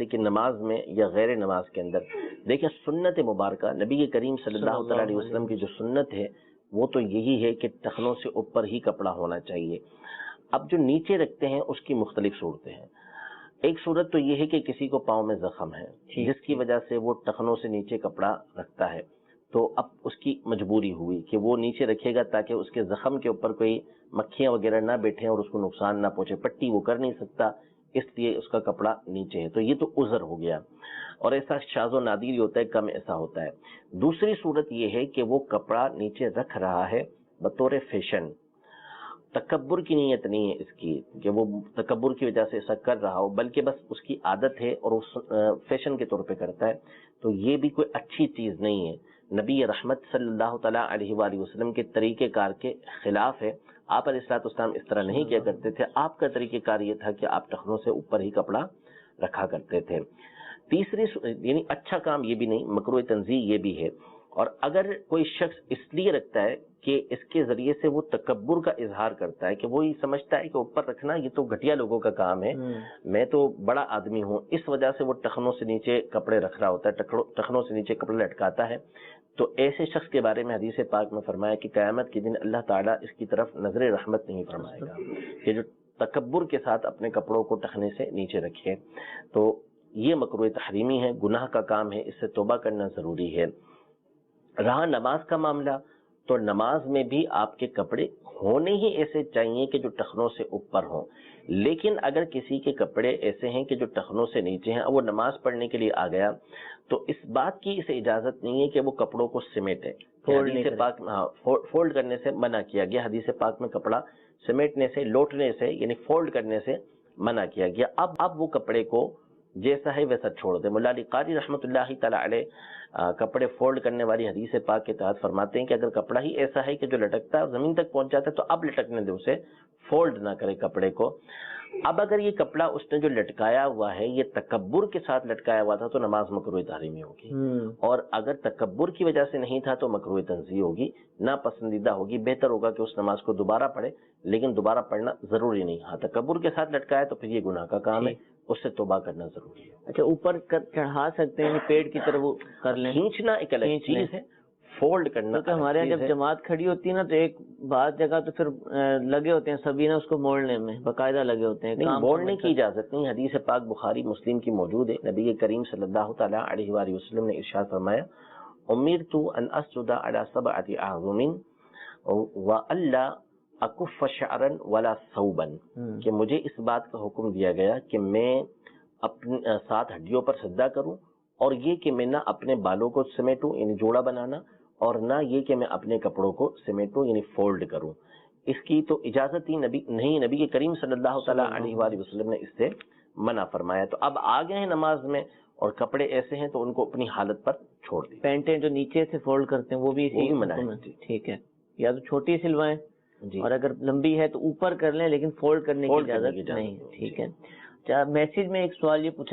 جیسے کہ نماز میں یا غیر نماز کے اندر دیکھیں سنت مبارکہ نبی کریم صلی اللہ علیہ وسلم کی جو سنت ہے وہ تو یہی ہے کہ ٹخنوں سے اوپر ہی کپڑا ہونا چاہیے. اب جو نیچے رکھتے ہیں اس کی مختلف صورتیں ہیں. ایک صورت تو یہ ہے کہ کسی کو پاؤں میں زخم ہے جس کی وجہ سے وہ ٹخنوں سے نیچے کپڑا رکھتا ہے، تو اب اس کی مجبوری ہوئی کہ وہ نیچے رکھے گا تاکہ اس کے زخم کے اوپر کوئی مکھیاں وغیرہ نہ بیٹھیں اور اس کو نقصان نہ پہنچے. پٹی وہ کر نہیں سکتا اس لیے اس کا کپڑا نیچے ہے، تو یہ تو عذر ہو گیا، اور ایسا شاذ و نادر ہی ہوتا ہے، کم ایسا ہوتا ہے. دوسری صورت یہ ہے کہ وہ کپڑا نیچے رکھ رہا ہے بطور فیشن، تکبر کی نیت نہیں ہے اس کی کہ وہ تکبر کی وجہ سے ایسا کر رہا ہو، بلکہ بس اس کی عادت ہے اور اس فیشن کے طور پہ کرتا ہے، تو یہ بھی کوئی اچھی چیز نہیں ہے. نبی رحمت صلی اللہ تعالیٰ علیہ وآلہ وسلم کے طریقہ کار کے خلاف ہے. آپ علیہ السلام اس طرح نہیں کیا کرتے تھے. آپ کا طریقہ کار یہ تھا کہ آپ ٹخنوں سے اوپر ہی کپڑا رکھا کرتے تھے. تیسری یعنی اچھا کام یہ بھی نہیں، مکروہ تنزیہ یہ بھی ہے. اور اگر کوئی شخص اس لیے رکھتا ہے کہ اس کے ذریعے سے وہ تکبر کا اظہار کرتا ہے کہ وہ یہ سمجھتا ہے کہ اوپر رکھنا یہ تو گھٹیا لوگوں کا کام ہے، میں تو بڑا آدمی ہوں، اس وجہ سے وہ ٹخنوں سے نیچے کپڑے رکھ رہا ہوتا ہے، ٹخنوں سے نیچے کپڑے لٹکاتا ہے، تو ایسے شخص کے بارے میں حدیث پاک میں فرمایا کہ قیامت کے دن اللہ تعالیٰ اس کی طرف نظر رحمت نہیں فرمائے گا کہ جو تکبر کے ساتھ اپنے کپڑوں کو ٹخنے سے نیچے رکھے. تو یہ مکروہ تحریمی ہے، گناہ کا کام ہے، اس سے توبہ کرنا ضروری ہے. رہا نماز کا معاملہ، تو نماز میں بھی آپ کے کپڑے ہونے ہی ایسے چاہیے کہ جو ٹخنوں سے اوپر ہوں. لیکن اگر کسی کے کپڑے ایسے ہیں کہ جو ٹخنوں سے نیچے ہیں، وہ نماز پڑھنے کے لیے آ گیا، تو اس بات کی اسے اجازت نہیں ہے کہ وہ کپڑوں کو سمیٹے. حدیث پاک فولڈ کرنے سے منع کیا گیا، حدیث پاک میں کپڑا سمیٹنے سے، لوٹنے سے یعنی فولڈ کرنے سے منع کیا گیا. اب وہ کپڑے کو جیسا ہے ویسا چھوڑ دے. مولا علی قاری رحمۃ اللہ تعالی علیہ کپڑے فولڈ کرنے والی حدیث پاک کے تحت فرماتے ہیں کہ اگر کپڑا ہی ایسا ہے کہ جو لٹکتا ہے زمین تک پہنچ جاتا ہے تو اب لٹکنے دے، اسے فولڈ نہ کرے کپڑے کو. اب اگر یہ کپڑا اس نے جو لٹکایا ہوا ہے یہ تکبر کے ساتھ لٹکایا ہوا تھا تو نماز مکروہ تحریمی ہوگی، اور اگر تکبر کی وجہ سے نہیں تھا تو مکروہ تنزیہ ہوگی، ناپسندیدہ ہوگی. بہتر ہوگا کہ اس نماز کو دوبارہ پڑھے، لیکن دوبارہ پڑھنا ضروری نہیں. ہاں تکبر کے ساتھ لٹکایا تو پھر یہ گناہ کا کام ہے، اس سے توبہ کرنا ضروری ہے. اچھا، اوپر چڑھا سکتے ہیں پیٹ کی طرف کر لیں؟ کھینچنا ایک الگ چیز ہے، فولڈ کرنا. کیونکہ ہمارے یہاں جب جماعت کھڑی ہوتی ہے نا تو ایک بعض جگہ تو پھر لگے ہوتے ہیں سبھی نا اس کو موڑنے میں، باقاعدہ لگے ہوتے ہیں. نہیں، موڑنے کی اجازت نہیں. حدیث پاک بخاری مسلم کی موجود ہے. نبی کریم صلی اللہ تعالیٰ علیہ وآلہ وسلم نے ارشاد فرمایا امرت ان اسجد علی سبعۃ اعظم والا اکف شعرا ولا ثوبا، کہ مجھے اس بات کا حکم دیا گیا کہ میں اپنی 7 ہڈیوں پر سجدہ کروں، اور یہ کہ میں نہ اپنے بالوں کو سمیٹوں یعنی جوڑا بنانا، اور نہ یہ کہ میں اپنے کپڑوں کو سمیٹوں یعنی فولڈ کروں. اس کی تو اجازت ہی نہیں، نبی کے کریم صلی اللہ تعالیٰ علیہ وآلہ وسلم نے اس سے منع فرمایا. تو اب آ گئے ہیں نماز میں اور کپڑے ایسے ہیں تو ان کو اپنی حالت پر چھوڑ دیں. پینٹیں جو نیچے سے فولڈ کرتے ہیں وہ بھی منع ہے. ٹھیک ہے، یا تو چھوٹی سلوائیں اور اگر لمبی ہے تو اوپر کر لیں لیکن فولڈ کرنے کی اجازت نہیں. ٹھیک ہے. میسج میں ایک سوال یہ پوچھا